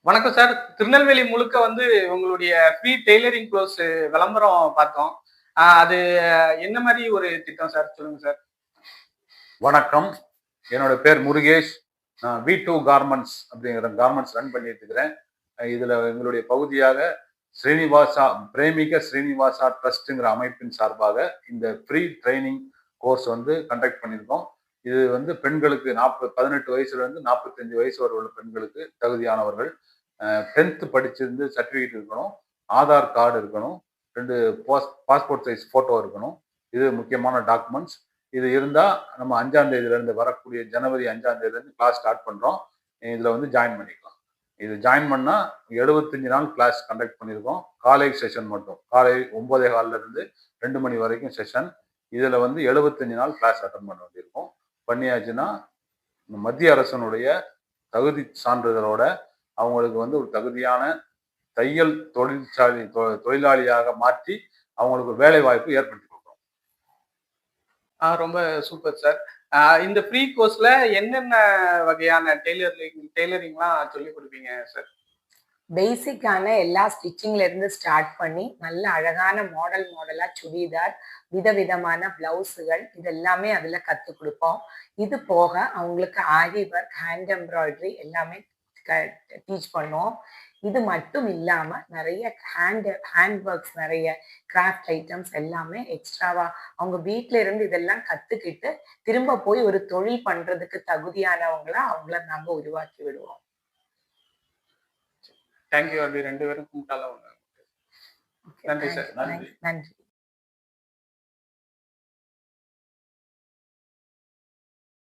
வணக்கம் சார். திருநெல்வேலி முழுக்க வந்து உங்களுடைய ஃப்ரீ டெய்லரிங் கோர்ஸ் விளம்பரம் பார்த்தோம். அது என்ன மாரி ஒரு திட்டம் சார்? சொல்லுங்க சார். வணக்கம். என்னோட பேர் முருகேஷ். நான் V2 கார்மெண்ட்ஸ் அப்படிங்கிற கார்மெண்ட்ஸ் ரன் பண்ணிட்டு இருக்கிறேன். இதுல எங்களுடைய பகுதியாக பிரேமிக ஸ்ரீனிவாசா ட்ரஸ்ட்ங்கிற அமைப்பின் சார்பாக இந்த ஃப்ரீ ட்ரைனிங் கோர்ஸ் வந்து கண்டக்ட் பண்ணியிருக்கோம். இது வந்து பெண்களுக்கு 18 வயசுல இருந்து 45 வயசு வரை உள்ள பெண்களுக்கு தகுதியானவர்கள். 10th படிச்சிருந்து சர்டிஃபிகேட் இருக்கணும், ஆதார் கார்டு இருக்கணும், 2 பாஸ்போர்ட் சைஸ் போட்டோ இருக்கணும். இது முக்கியமான டாக்குமெண்ட்ஸ். இது இருந்தா நம்ம 5ஆம் தேதியிலிருந்து வரக்கூடிய ஜனவரி 5ஆம் தேதியிலிருந்து கிளாஸ் ஸ்டார்ட் பண்றோம். இதுல வந்து ஜாயின் பண்ணிக்கலாம். இது ஜாயின் பண்ணா 75 நாள் கிளாஸ் கண்டக்ட் பண்ணியிருக்கோம். காலை செஷன் மட்டும். காலை 9:15 இருந்து 2 மணி வரைக்கும் செஷன். இதுல வந்து 75 நாள் கிளாஸ் அட்டன் பண்ண வேண்டியிருக்கும். பண்ணியாச்சுன்னா மத்திய அரசனுடைய தகுதி சான்றிதழோட அவங்களுக்கு வந்து ஒரு தகுதியான தையல் தொழிலாளியாக மாற்றி அவங்களுக்கு வேலை வாய்ப்பு ஏற்படுத்தி கொடுக்குறோம். ரொம்ப சூப்பர் சார். இந்த ஃப்ரீ கோர்ஸ்ல என்னென்ன வகையான டெய்லரிங்லாம் சொல்லிக் குடுப்பீங்க சார்? பேசிக்கான எல்லா ஸ்டிச்சிங்ல இருந்து ஸ்டார்ட் பண்ணி நல்ல அழகான மாடலா சுடிதார், விதவிதமான பிளவுஸுகள் இதெல்லாமே அதுல கத்துக் கொடுப்போம். இது போக அவங்களுக்கு ஆரி ஒர்க், ஹேண்ட் எம்ப்ராய்டரி எல்லாமே டீச் பண்ணுவோம். இது மட்டும் இல்லாம நிறைய ஹேண்ட் ஒர்க்ஸ், நிறைய கிராஃப்ட் ஐட்டம்ஸ் எல்லாமே எக்ஸ்ட்ராவா அவங்க வீட்ல இருந்து இதெல்லாம் கத்துக்கிட்டு திரும்ப போய் ஒரு தொழில் பண்றதுக்கு தகுதியானவங்களா அவங்கள நாங்க உருவாக்கி விடுவோம். Thank you. அப்படி 2 பேரும் கும்பிட்டாலும் நன்றி சார். நன்றி.